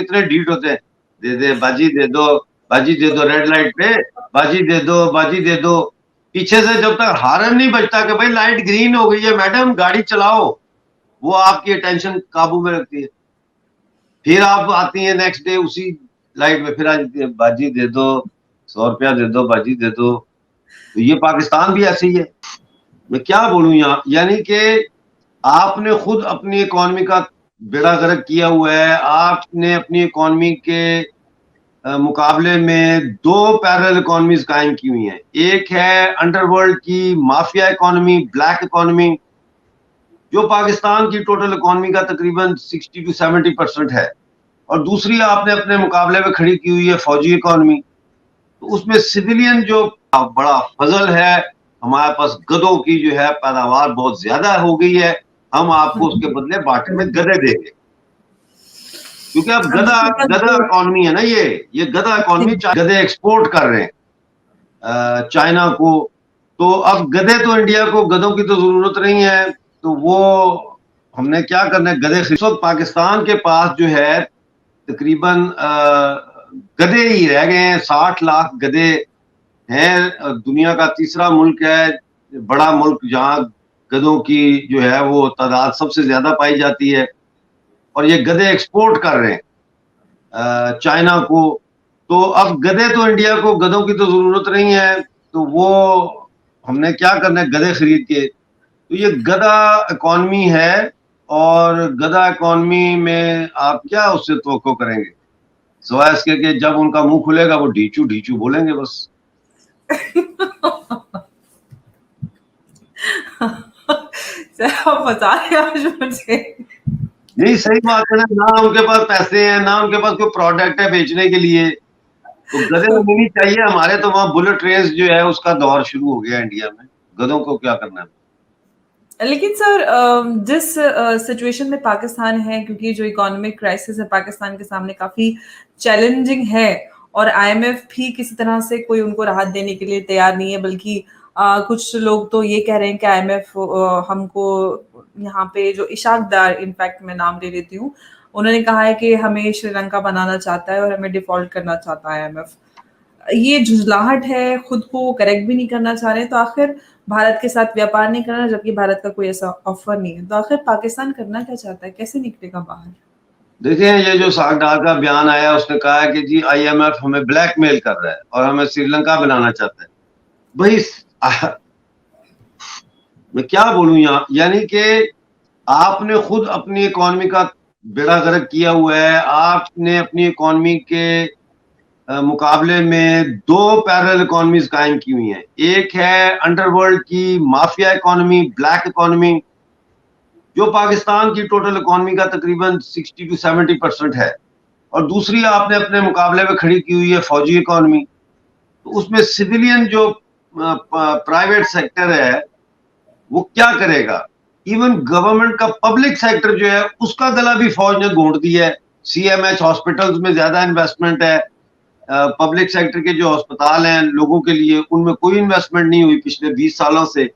कितने डीट होते हैं, दे दे बाजी दे दो, बाजी दे दो, रेड लाइट पे बाजी दे दो, बाजी दे दो। पीछे से जब तक हारन नहीं बजता कि भाई लाइट ग्रीन हो गई है मैडम गाड़ी चलाओ, वो आपकी अटेंशन काबू में रखती है। फिर आप आती है नेक्स्ट डे उसी लाइट में, फिर आ जाती है बाजी दे दो, 100 रुपया दे दो, बाजी दे दो। तो ये पाकिस्तान भी ऐसे ही है। मैं क्या बोलूं यहाँ, यानी कि आपने खुद अपनी इकोनॉमी का बेड़ा गर्क किया हुआ है। आपने अपनी इकोनॉमी के मुकाबले में दो पैरेलल इकोनॉमीज कायम की हुई हैं। एक है अंडरवर्ल्ड की माफिया इकोनॉमी, ब्लैक इकोनॉमी, जो पाकिस्तान की टोटल इकोनॉमी का तकरीबन 60 to 70% है, और दूसरी आपने अपने मुकाबले में खड़ी की हुई है फौजी इकोनॉमी। तो उसमें सिविलियन जो बड़ा फजल है, हमारे पास गधों की जो है पैदावार बहुत ज्यादा हो गई है, हम आपको उसके बदले बाटे में गधे देंगे। क्योंकि अब गधा गधा इकोनॉमी है ना, ये गधा इकोनॉमी, गधे एक्सपोर्ट कर रहे हैं चाइना को। तो अब गधे तो इंडिया को, गधों की तो जरूरत नहीं है, तो वो हमने क्या करना है, गधे। इस वक्त पाकिस्तान के पास जो है तकरीबन गधे ही रह गए हैं, 60 लाख गधे हैं। दुनिया का तीसरा मुल्क है, बड़ा मुल्क, जहां गधों की जो है वो तादाद सबसे ज्यादा पाई जाती है, और ये गधे एक्सपोर्ट कर रहे हैं चाइना को। तो अब गधे तो इंडिया को, गधों की तो जरूरत नहीं है, तो वो हमने क्या करना है, गधे खरीद के। तो ये गधा इकॉनमी है, और गधा इकॉनमी में आप क्या उससे तवक्को करेंगे, सिवाय इसके कि जब उनका मुंह खुलेगा वो ढीचू ढीचू बोलेंगे बस। आप बता रहे हैं मुझे। यही सही बात है ना उनके पास पैसे हैं, ना उनके पास कोई प्रोडक्ट है बेचने के लिए। तो गधे मिलनी चाहिए। हमारे तो वहां बुलेट रेस जो है उसका दौर शुरू हो गया इंडिया में, गधों को क्या करना है। लेकिन सर, जिस सिचुएशन में पाकिस्तान है, क्योंकि जो इकोनॉमिक क्राइसिस है पाकिस्तान के सामने काफी चैलेंजिंग है, और आईएमएफ भी किसी तरह से कोई उनको राहत देने के लिए तैयार नहीं है, बल्कि कुछ लोग तो ये कह रहे हैं कि आईएमएफ हमको यहाँ पे, जो इशाक डार, इनफैक्ट मैं नाम ले लेती हूँ, उन्होंने कहा है कि हमें श्रीलंका बनाना चाहता है और हमें डिफॉल्ट करना चाहता है आईएमएफ। ये झुंझलाहट है, खुद को करेक्ट भी नहीं करना चाह रहे, तो आखिर भारत के साथ व्यापार नहीं करना, जबकि भारत का कोई ऐसा ऑफर नहीं है, तो आखिर पाकिस्तान करना क्या चाहता है, कैसे निकलेगा बाहर? देखिए, ये जो सागडार का बयान आया, उसने कहा है कि जी आईएमएफ हमें ब्लैकमेल कर रहा है और हमें श्रीलंका बनाना चाहता है। भाई मैं क्या बोलूं यहाँ, यानी कि आपने खुद अपनी इकोनॉमी का बेड़ा गर्क किया हुआ है। आपने अपनी इकोनॉमी के मुकाबले में दो पैरेलल इकोनॉमीज कायम की हुई हैं। एक है अंडरवर्ल्ड की माफिया इकोनॉमी, ब्लैक इकोनॉमी, जो पाकिस्तान की टोटल इकोनॉमी का तकरीबन 60 to 70% है, और दूसरी आपने अपने मुकाबले में खड़ी की हुई है फौजी इकोनॉमी। तो उसमें सिविलियन जो प्राइवेट सेक्टर है वो क्या करेगा, इवन गवर्नमेंट का पब्लिक सेक्टर जो है उसका गला भी फौज ने घोंट दिया है। सीएमएच हॉस्पिटल्स में ज्यादा इन्वेस्टमेंट है, पब्लिक सेक्टर के जो अस्पताल हैं लोगों के लिए, उनमें कोई इन्वेस्टमेंट नहीं हुई पिछले 20 सालों से,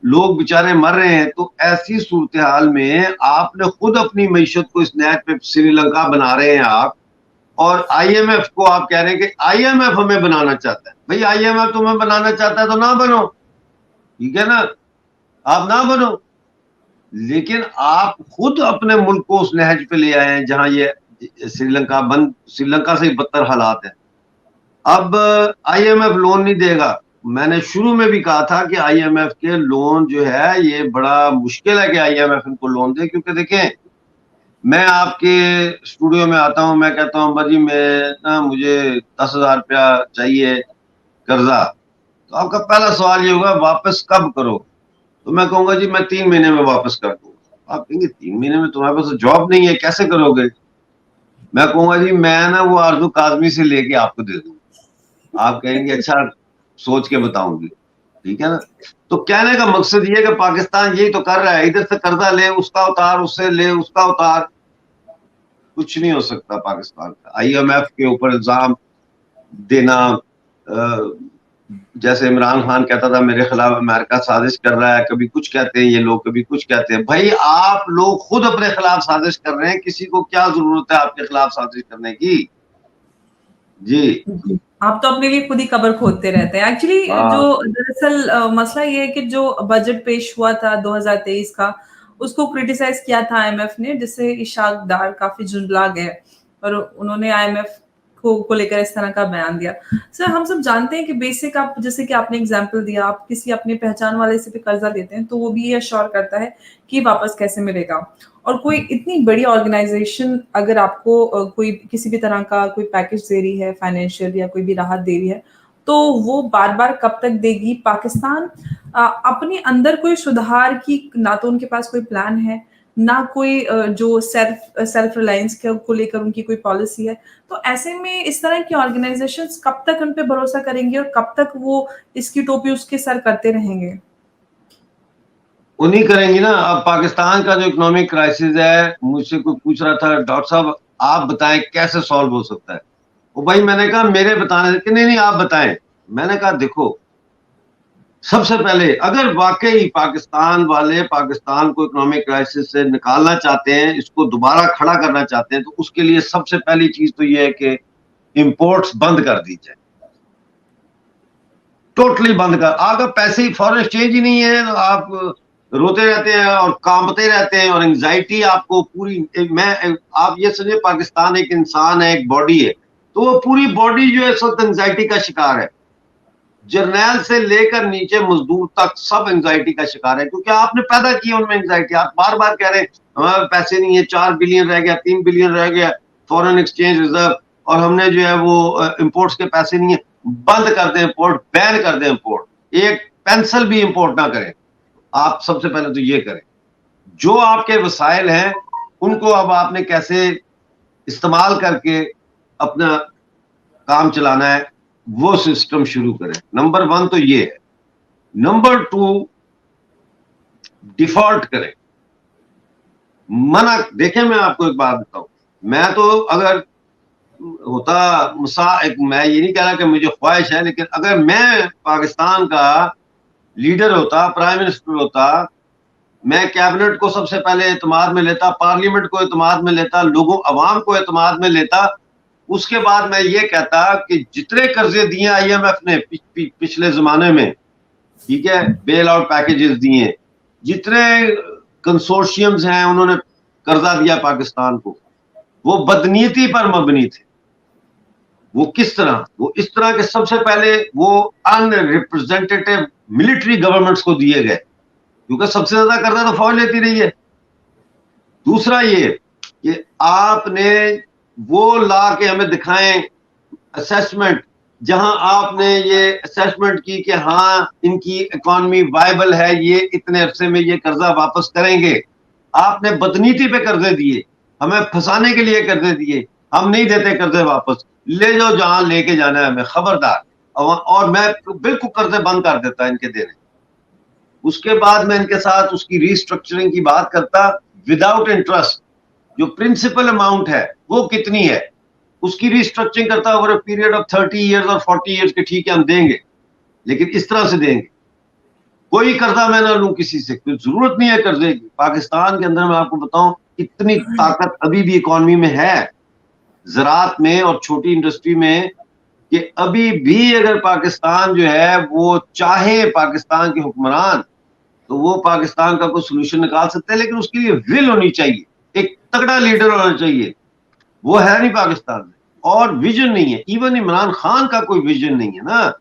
लोग बेचारे मर रहे हैं। तो ऐसी सूरत हाल में आपने खुद अपनी मईशत को इस नहज पे श्रीलंका बना रहे हैं आप, और आईएमएफ को आप कह रहे हैं कि आईएमएफ हमें बनाना चाहता है। भाई आईएमएफ तुम्हें बनाना चाहता है तो ना बनो, ठीक है ना, आप ना बनो, लेकिन आप खुद अपने मुल्क को उस नहज पे ले आए हैं जहां ये श्रीलंका से बदतर हालात है। अब आईएमएफ लोन नहीं देगा। मैंने शुरू में भी कहा था कि आईएमएफ के लोन जो है ये बड़ा मुश्किल है कि आईएमएफ इनको लोन दे, क्योंकि देखें, मैं आपके स्टूडियो में आता हूं, मैं कहता हूं भाजी मैं ना, मुझे 10,000 रुपया चाहिए कर्जा, तो आपका पहला सवाल ये होगा वापस कब करो। तो मैं कहूंगा जी मैं 3 महीने में वापस कर दूंगा। आप कहेंगे 3 महीने में तुम्हारे पास जॉब नहीं है, कैसे करोगे। मैं कहूंगा जी मैं ना वो आरजू काजमी से लेके आपको दे दूंगा। आप कहेंगे अच्छा सोच के बताऊंगी, ठीक है ना। तो कहने का मकसद ये है कि पाकिस्तान यही तो कर रहा है, इधर से कर्जा ले, उसका उतार, उससे ले, उसका उतार। कुछ नहीं हो सकता पाकिस्तान का। आईएमएफ के ऊपर इल्जाम देना जैसे इमरान खान कहता था मेरे खिलाफ अमेरिका साजिश कर रहा है, कभी कुछ कहते हैं ये लोग, कभी कुछ कहते हैं। भाई आप लोग खुद अपने खिलाफ साजिश कर रहे हैं, किसी को क्या जरूरत है आपके खिलाफ साजिश करने की? जी जी। आप तो अपने लिए खुद ही कब्र खोदते रहते हैं। एक्चुअली जो हाँ। दरअसल मसला ये है कि जो बजट पेश हुआ था 2023 का, उसको क्रिटिसाइज किया था आईएमएफ ने, जिससे इशाक डार काफी झुंझला गए और उन्होंने आईएमएफ को लेकर इस तरह का बयान दिया। सर, हम सब जानते हैं कि बेसिक, आप जैसे कि आपने एग्जांपल दिया, आप किसी अपने पहचान वाले से भी कर्जा लेते हैं तो वो भी ये अश्योर करता है कि वापस कैसे मिलेगा। और कोई इतनी बड़ी ऑर्गेनाइजेशन अगर आपको कोई किसी भी तरह का कोई पैकेज दे रही है, फाइनेंशियल या कोई भी राहत दे रही है, तो वो बार बार कब तक देगी? पाकिस्तान अपने अंदर कोई सुधार की, ना तो उनके पास कोई प्लान है, ना कोई जो सेल्फ रिलायंस को लेकर उनकी कोई पॉलिसी है। तो ऐसे में इस तरह की ऑर्गेनाइजेशंस कब तक उन पे भरोसा करेंगे और कब तक वो इसकी टोपी उसके सर करते रहेंगे? उन्हीं करेंगी ना। अब पाकिस्तान का जो इकोनॉमिक क्राइसिस है, मुझसे कोई पूछ रहा था डॉक्टर साहब आप बताएं कैसे सॉल्व हो सकता है। वो भाई मैंने कहा मेरे बताने कि नहीं नहीं आप बताएं। मैंने कहा देखो, सबसे पहले अगर वाकई पाकिस्तान वाले पाकिस्तान को इकोनॉमिक क्राइसिस से निकालना चाहते हैं, इसको दोबारा खड़ा करना चाहते हैं, तो उसके लिए सबसे पहली चीज तो ये है कि इंपोर्ट्स बंद कर दी जाए, टोटली बंद कर। अगर पैसे ही फॉरेन एक्सचेंज ही नहीं है तो आप रोते रहते हैं और कांपते रहते हैं और एंजाइटी आपको पूरी। मैं आप ये समझिए पाकिस्तान एक इंसान है, एक बॉडी है, तो वो पूरी बॉडी जो है इस वक्त एंजाइटी का शिकार है। जर्नैल से लेकर नीचे मजदूर तक सब एंजाइटी का शिकार है, क्योंकि आपने पैदा किया उनमें एंजाइटी। आप बार बार कह रहे हैं हमारे पैसे नहीं है, 4 बिलियन रह गया, 3 बिलियन रह गया फॉरेन एक्सचेंज रिजर्व, और हमने जो है वो इंपोर्ट्स के पैसे नहीं है। बंद कर दें इंपोर्ट, बैन कर दें इंपोर्ट, एक पेंसिल भी इंपोर्ट ना करें। आप सबसे पहले तो ये करें। जो आपके वसाइल हैं उनको अब आपने कैसे इस्तेमाल करके अपना काम चलाना है, वो सिस्टम शुरू करें। नंबर 1 तो ये है। नंबर 2, डिफॉल्ट करें, मना देखें। मैं आपको एक बात बताऊं, मैं तो अगर होता मैं ये नहीं कह रहा कि मुझे ख्वाहिश है, लेकिन अगर मैं पाकिस्तान का लीडर होता, प्राइम मिनिस्टर होता, मैं कैबिनेट को सबसे पहले एतमाद में लेता, पार्लियामेंट को एतमाद में लेता, लोगों अवाम को एतमाद में लेता। उसके बाद मैं ये कहता कि जितने कर्जे दिए आईएमएफ ने पिछले जमाने में, ठीक है, बेल आउट पैकेजेस दिए, जितने कंसोर्शियम्स हैं उन्होंने कर्जा दिया पाकिस्तान को, वो बदनीयती पर मबनी थे। वो किस तरह? वो इस तरह के सबसे पहले वो अनरिप्रेजेंटेटिव मिलिट्री गवर्नमेंट्स को दिए गए, क्योंकि सबसे ज्यादा कर्जा तो फौज लेती रही है। दूसरा ये कि आपने वो ला के हमें दिखाएं असेसमेंट, जहां आपने ये असेसमेंट की कि हाँ इनकी इकोनॉमी वायबल है, ये इतने अरसे में ये कर्जा वापस करेंगे। आपने बदनीति पे कर्जे दिए, हमें फंसाने के लिए कर्जे दिए, हम नहीं देते कर्जे वापस, ले जाओ जहां लेके जाना है हमें, खबरदार। और मैं बिल्कुल कर्जे बंद कर देता इनके देने। उसके बाद मैं इनके साथ उसकी रिस्ट्रक्चरिंग की बात करता, विदाउट इंटरेस्ट। जो प्रिंसिपल अमाउंट है वो कितनी है, उसकी रिस्ट्रक्चरिंग करता over a period of 30 years और 40 इयर्स के, ठीक है हम देंगे, लेकिन इस तरह से देंगे। कोई कर्जा मैं ना लूं किसी से, कोई जरूरत नहीं है कर्जे की। पाकिस्तान के अंदर मैं आपको बताऊं इतनी ताकत अभी भी इकोनॉमी में है, ज़राअत में और छोटी इंडस्ट्री में, कि अभी भी अगर पाकिस्तान जो है वो चाहे, पाकिस्तान के हुक्मरान, तो वो पाकिस्तान का कोई सोल्यूशन निकाल सकते हैं, लेकिन उसके लिए विल होनी चाहिए, एक तगड़ा लीडर होना चाहिए। वो है नहीं पाकिस्तान में, और विजन नहीं है। इवन इमरान खान का कोई विजन नहीं है ना।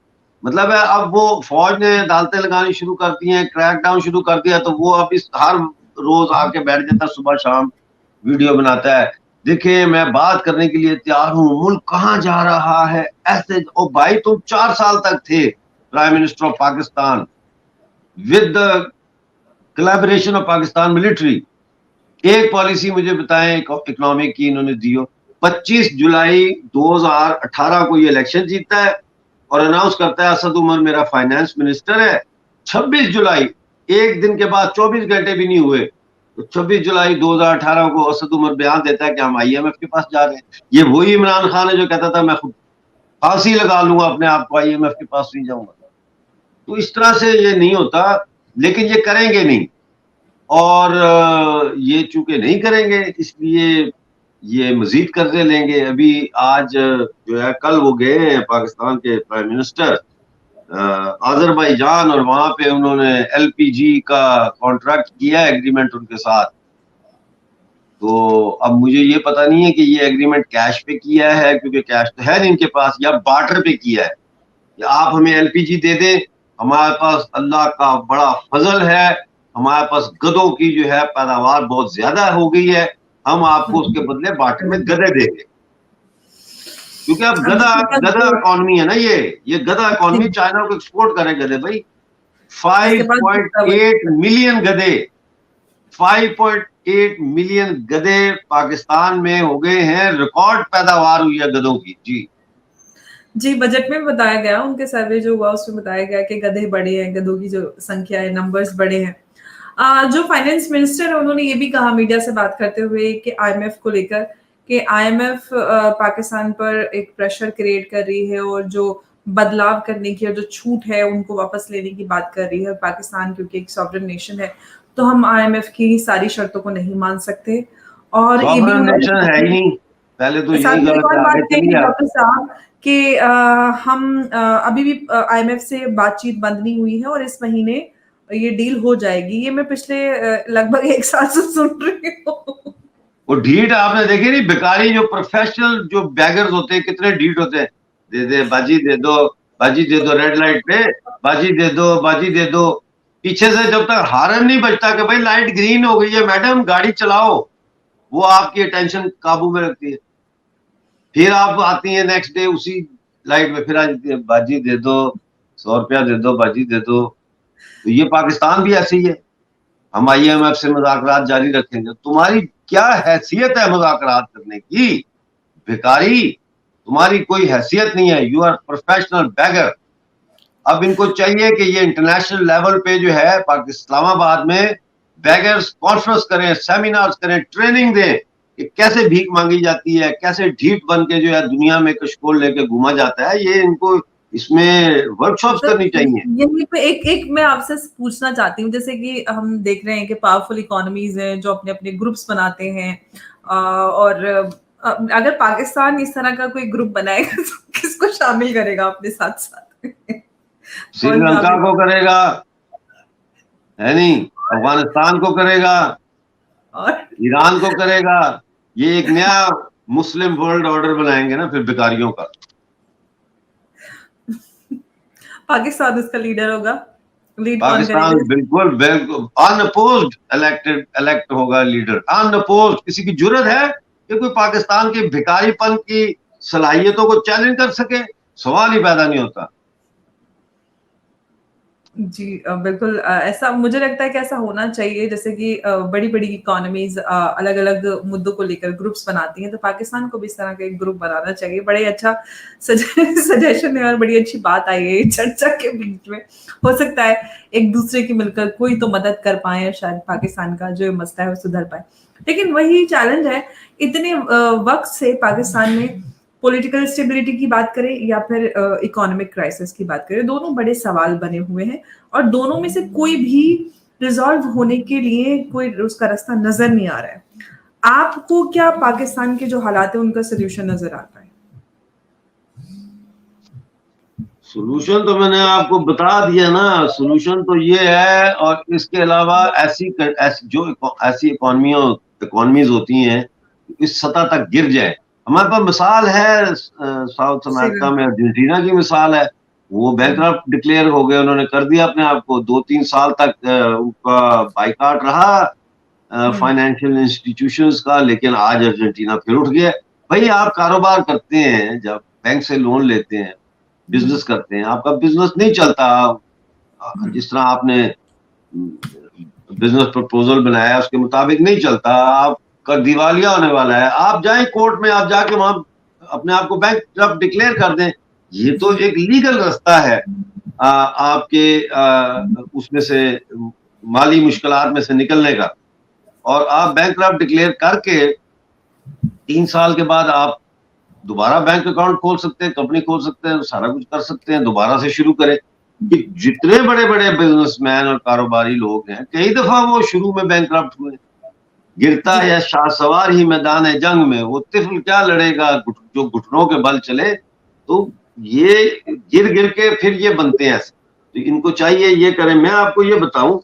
मतलब है अब वो फौज ने अदालतें लगानी शुरू कर दी हैं, क्रैक डाउन शुरू कर दिया, तो वो अब इस हर रोज आके बैठ जाता है, सुबह शाम वीडियो बनाता है, देखिए मैं बात करने के लिए तैयार हूं, मुल्क कहां जा रहा है, ऐसे। ओ भाई तुम 4 साल तक थे prime minister of Pakistan with the collaboration of Pakistan military. एक पॉलिसी मुझे बताएं इकोनॉमिक की इन्होंने दी हो। 25 जुलाई 2018 को ये इलेक्शन जीतता है और अनाउंस करता है असद उमर मेरा फाइनेंस मिनिस्टर है। 26 जुलाई, एक दिन के बाद 24 घंटे भी नहीं हुए, तो 26 जुलाई 2018 को असद उमर बयान देता है कि हम आईएमएफ के पास जा रहे हैं। ये वही इमरान खान है जो कहता था मैं खुद फांसी लगा लूंगा अपने आप को, आईएमएफ के पास नहीं जाऊंगा। तो इस तरह से ये नहीं होता, लेकिन ये करेंगे नहीं, और ये चूंकि नहीं करेंगे इसलिए ये मजीद कर्जे लेंगे। अभी आज जो है, कल वो गए हैं पाकिस्तान के प्राइम मिनिस्टर अजरबैजान, और वहां पे उन्होंने एलपीजी का कॉन्ट्रैक्ट किया है, एग्रीमेंट उनके साथ। तो अब मुझे ये पता नहीं है कि ये एग्रीमेंट कैश पे किया है, क्योंकि कैश तो है नहीं इनके पास, या बार्टर पे किया है कि आप हमें एलपीजी दे दें, हमारे पास अल्लाह का बड़ा फजल है, हमारे पास गधों की जो है पैदावार बहुत ज्यादा हो गई है, हम आपको उसके बदले बार्टर में गधे देंगे। क्योंकि अब अब गधा जिसके पास गधा इकॉनमी है ना, ये गधा इकॉनमी, चाइना को एक्सपोर्ट करे गधे भाई। जिसके पास 5.8 मिलियन गधे, 5.8 मिलियन गधे पाकिस्तान में हो गए हैं, रिकॉर्ड पैदावार हुई है गधों की। जी जी, बजट में बताया गया, उनके सर्वे जो हुआ उसमें बताया गया कि गधे बढ़े हैं, गधों की जो संख्या है, नंबर्स बढ़े हैं। जो फाइनेंस मिनिस्टर है उन्होंने ये भी कहा मीडिया से बात करते हुए कि आईएमएफ को लेकर कि आईएमएफ पाकिस्तान पर एक प्रेशर क्रिएट कर रही है और जो बदलाव करने की और जो छूट है उनको वापस लेने की बात कर रही है। पाकिस्तान क्योंकि एक सॉवरेन नेशन है तो हम आईएमएफ की सारी शर्तों को नहीं मान सकते। और ये भी सॉवरेन नेशन है ही उन्होंने नहीं, पहले तो साथ यही में एक गलत और है, बात आगे कही चलिए आप। डॉक्टर साहब कि हम अभी भी आईएमएफ से बातचीत बंद नहीं हुई है और इस महीने ये डील हो जाएगी। ये मैं पिछले लगभग एक साल से सुन रही हूँ। वो ढीठ आपने देखी नहीं, भिखारी जो प्रोफेशनल जो बैगर्स होते हैं कितने ढीठ होते हैं, दे दे बाजी दे दो, बाजी दे दो, रेड लाइट पे बाजी दे दो, बाजी दे दो। पीछे से जब तक हारन नहीं बजता कि भाई लाइट ग्रीन हो गई है मैडम गाड़ी चलाओ, वो आपकी अटेंशन काबू में रखती है। फिर आप आती है नेक्स्ट डे उसी लाइट में, फिर आ जाती है बाजी दे दो, 100 रुपया दे दो, बाजी दे दो। तो ये पाकिस्तान भी ऐसे ही है। हम आईएमएफ से मुज़ाकरात जारी रखेंगे, तुम्हारी क्या हैसियत है मुज़ाकरात करने की? भिखारी, तुम्हारी कोई हैसियत नहीं है, यू आर प्रोफेशनल बैगर। अब इनको चाहिए कि ये इंटरनेशनल लेवल पे जो है इस्लामाबाद में बैगर्स कॉन्फ्रेंस करें, सेमिनार्स करें, ट्रेनिंग दें कि कैसे भीख मांगी जाती है, कैसे ढीठ बन के जो है दुनिया में कशकोल लेके घूमा जाता है। ये इनको इसमें वर्कशॉप्स करनी चाहिए। यही पे एक मैं आपसे पूछना चाहती हूँ, जैसे कि हम देख रहे हैं कि पावरफुल इकोनॉमीज हैं जो अपने अपने ग्रुप्स बनाते हैं और अगर पाकिस्तान इस तरह का कोई ग्रुप बनाएगा तो किसको शामिल करेगा अपने साथ साथ? श्रीलंका को करेगा, है नहीं, अफगानिस्तान को करेगा, और ईरान को करेगा। ये एक नया मुस्लिम वर्ल्ड ऑर्डर बनाएंगे ना फिर भिखारियों का। पाकिस्तान उसका लीडर होगा, लीड कौन पाकिस्तान करेगा? बिल्कुल बिल्कुल अनअपोज्ड इलेक्ट होगा लीडर, अनअपोज्ड। किसी की जुर्रत है कि कोई पाकिस्तान के भिखारीपन की सलाहियतों को चैलेंज कर सके? सवाल ही पैदा नहीं होता। जी बिल्कुल ऐसा मुझे लगता है कि ऐसा होना चाहिए। जैसे कि बड़ी-बड़ी इकोनॉमीज अलग-अलग मुद्दों को लेकर ग्रुप्स बनाती हैं, तो पाकिस्तान को भी इस तरह का एक ग्रुप बनाना चाहिए। बड़े अच्छा सजेशन है और बड़ी अच्छी बात आई है चर्चा के बीच में। हो सकता है एक दूसरे की मिलकर कोई तो मदद कर पाए और शायद पाकिस्तान का जो मसला है वो सुधर पाए। लेकिन वही चैलेंज है, इतने वक्त से पाकिस्तान में पॉलिटिकल स्टेबिलिटी की बात करें या फिर इकोनॉमिक क्राइसिस की बात करें, दोनों बड़े सवाल बने हुए हैं और दोनों में से कोई भी रिजॉल्व होने के लिए कोई उसका रास्ता नजर नहीं आ रहा है। आपको क्या पाकिस्तान के जो हालात है उनका सोल्यूशन नजर आता है? सोल्यूशन तो मैंने आपको बता दिया ना, सोल्यूशन तो ये है। और इसके अलावा ऐसी इकोनॉमीज होती हैं इस सतह तक गिर जाए। हमारे पास मिसाल है, साउथ अमेरिका में अर्जेंटीना की मिसाल है। वो बैंकरप्ट डिक्लेयर हो गए, उन्होंने कर दिया अपने आप को। 2-3 साल तक उनका बाइकाट रहा फाइनेंशियल इंस्टीट्यूशंस का, लेकिन आज अर्जेंटीना फिर उठ गया। भाई आप कारोबार करते हैं, जब बैंक से लोन लेते हैं, बिजनेस करते हैं, आपका बिजनेस नहीं चलता जिस तरह आपने बिजनेस प्रपोजल बनाया उसके मुताबिक नहीं चलता, आपका दिवालिया होने वाला है, आप जाएं कोर्ट में, आप जाके वहां अपने आप को बैंक डिक्लेयर कर दें। ये तो एक लीगल रास्ता है आपके उसमें से माली मुश्किलात में से निकलने का। और आप बैंक डिक्लेयर करके 3 साल के बाद आप दोबारा बैंक अकाउंट खोल सकते हैं, कंपनी खोल सकते हैं, सारा कुछ कर सकते हैं, दोबारा से शुरू करें। कि जितने बड़े-बड़े बिजनेसमैन और कारोबारी लोग हैं, कई दफा वो शुरू में बैंकरप्ट हुए। गिरता जी, है शाहसवार ही मैदान है जंग में, वो तिफ़्ल क्या लड़ेगा जो घुटनों के बल चले। तो ये गिर-गिर के फिर ये बनते हैं ऐसे। तो इनको चाहिए ये करें। मैं आपको ये बताऊँ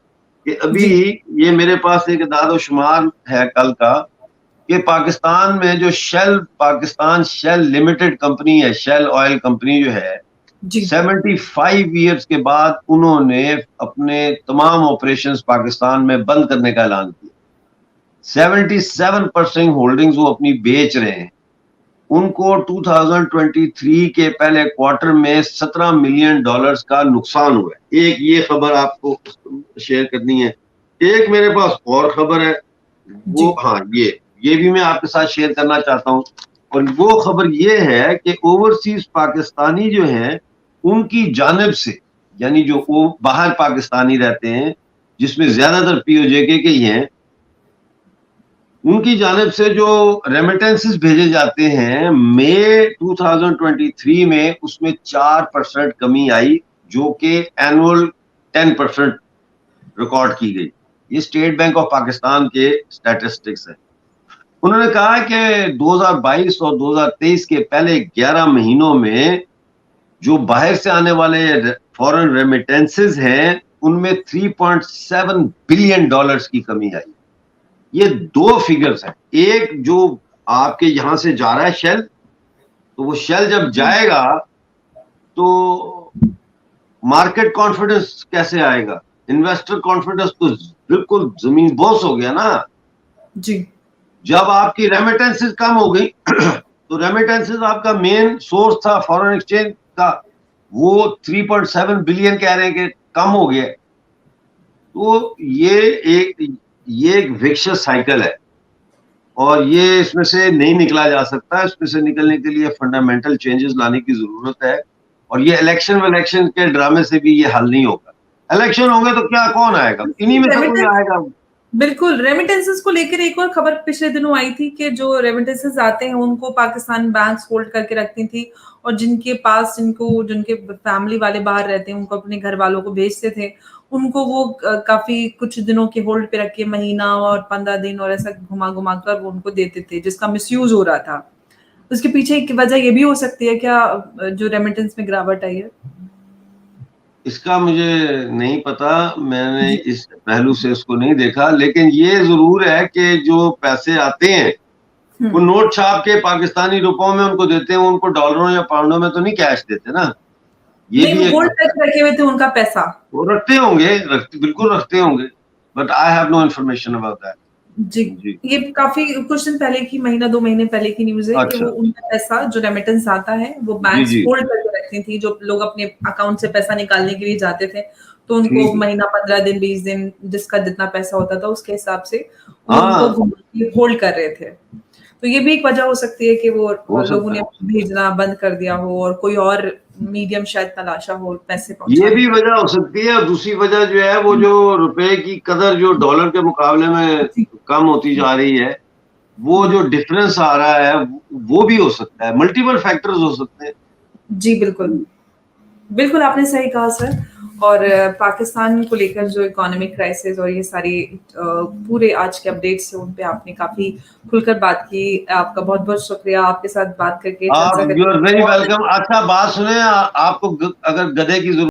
कि अभी जी, ये मेरे पास एक दाद-ओ-शुमार है कल का कि पाकिस्तान में जो Shell Pakistan Shell limited company है, शेल ऑयल कंपनी जो है, जी, 75 ईयर्स के बाद उन्होंने अपने तमाम ऑपरेशंस पाकिस्तान में बंद करने का ऐलान किया। 77% होल्डिंग्स वो अपनी बेच रहे हैं। उनको 2023 के पहले क्वार्टर में $17 मिलियन का नुकसान हुआ है। एक ये खबर आपको शेयर करनी है। एक मेरे पास और खबर है, वो जी, हाँ, ये भी मैं आपके साथ शेयर करना चाहता हूँ। और वो खबर ये है कि ओवरसीज पाकिस्तानी जो हैं, उनकी जानिब से, यानी जो वो बाहर पाकिस्तानी रहते हैं, जिसमें ज्यादातर पीओजेके के ही हैं, उनकी जानिब से जो रेमिटेंसेस भेजे जाते हैं, मई 2023 में उसमें 4% कमी आई, जो कि एनुअल 10% रिकॉर्ड की गई। ये स्टेट बैंक ऑफ पाकिस्तान के स्टैटिस्टिक्स है। उन्होंने कहा कि 2022 और 2023 के पहले 11 महीनों में जो बाहर से आने वाले फॉरेन रेमिटेंसेस हैं, उनमें $3.7 बिलियन की कमी आई। ये दो फिगर्स हैं। एक जो आपके यहां से जा रहा है शेल, तो वो शेल जब जी, जाएगा तो मार्केट कॉन्फिडेंस कैसे आएगा? इन्वेस्टर कॉन्फिडेंस तो बिल्कुल जमीन बोस हो गया ना। जी, जब आपकी रेमिटेंसेस कम हो गई तो रेमिटेंसेस आपका मेन सोर्स था फॉरेन एक्सचेंज का, वो 3.7 बिलियन कह रहे हैं कि कम हो गया। तो ये एक विक्शियस साइकिल है और ये इसमें से नहीं निकला जा सकता। इसमें से निकलने के लिए फंडामेंटल चेंजेस लाने की जरूरत है और ये इलेक्शन के ड्रामे से भी ये हल नहीं होगा। इलेक्शन होंगे तो क्या, कौन आएगा? इन्हीं में से कोई रेमिटेंस आएगा। बिल्कुल, रेमिटेंसेस को लेकर एक और खबर पिछले दिनों आई थी कि जो रेमिटेंसेस आते हैं उनको पाकिस्तान बैंक्स होल्ड करके रखती थी और जिनके पास जिनके फैमिली वाले बाहर रहते हैं उनको अपने घर वालों को भेजते थे। उनको वो काफ़ी कुछ दिनों के होल्ड पे रख के महीना और 15 दिन और ऐसा घुमा-घुमा कर वो उनको देते थे जिसका मिसयूज़ हो रहा था। उसके पीछे एक वजह ये भी हो सकती है क्या जो रेमिटेंस में गिरावट आई है? इसका मुझे नहीं पता, मैंने जी। इस पहलू से इसको नहीं देखा, लेकिन ये ज़रूर है कि जो पैसे आते हैं, हुँ। वो नोट छाप के पाकिस्तानी रुपयों में उनको देते हैं, उनको डॉलरों या पाउंडों में तो नहीं कैश देते ना। ये नहीं, भी वो एक होल्ड मसला है। करके रखे हुए थे उनका पैसा। वो रखते होंगे, बिल्कुल रखते होंगे, but I have no information about that. जी, जी, ये काफ़ी कुछ दिन पहले की महीना 2 महीने पहले की न्यूज़ है कि अच्छा। वो उनका पैसा जो रेमिटेंस आता है, वो जी, बैंक्स जी, होल्ड करके रखती थी, जो लोग अपने अकाउंट से पैसा निकालने के लिए जाते थे, तो उनको ठीक है। महीना 15 दिन, 20 दिन जिसका जितना पैसा होता था उसके हिसाब से वो उनको हाँ, घुमा के होल्ड कर रहे थे। तो ये भी एक वजह हो सकती है कि वो हो लोगों सकता ने है। भेजना बंद कर दिया हो और कोई और मीडियम शायद तलाशा हो पैसे ये पहुँचाने भी के लिए। वजह हो सकती है और दूसरी वजह जो है वो हुँ, जो रुपए की कदर जो डॉलर के मुकाबले में जी, कम होती जा रही है, वो हुँ। जो डिफरेंस आ रहा है वो भी हो सकता है। मल्टीपल फैक्टर्स हो सकते हैं। जी, बिल्कुल। बिल्कुल, आपने सही कहा सर और पाकिस्तान को लेकर जो इकोनॉमिक क्राइसिस और ये सारी पूरे आज के अपडेट्स हैं, उन पे आपने काफ़ी खुलकर बात की। आपका बहुत-बहुत शुक्रिया, आपके साथ बात करके, आप चर्चा यू आर करके वेरी बहुत वेलकम। अच्छा बात सुने, आपको अगर गधे की जरूरत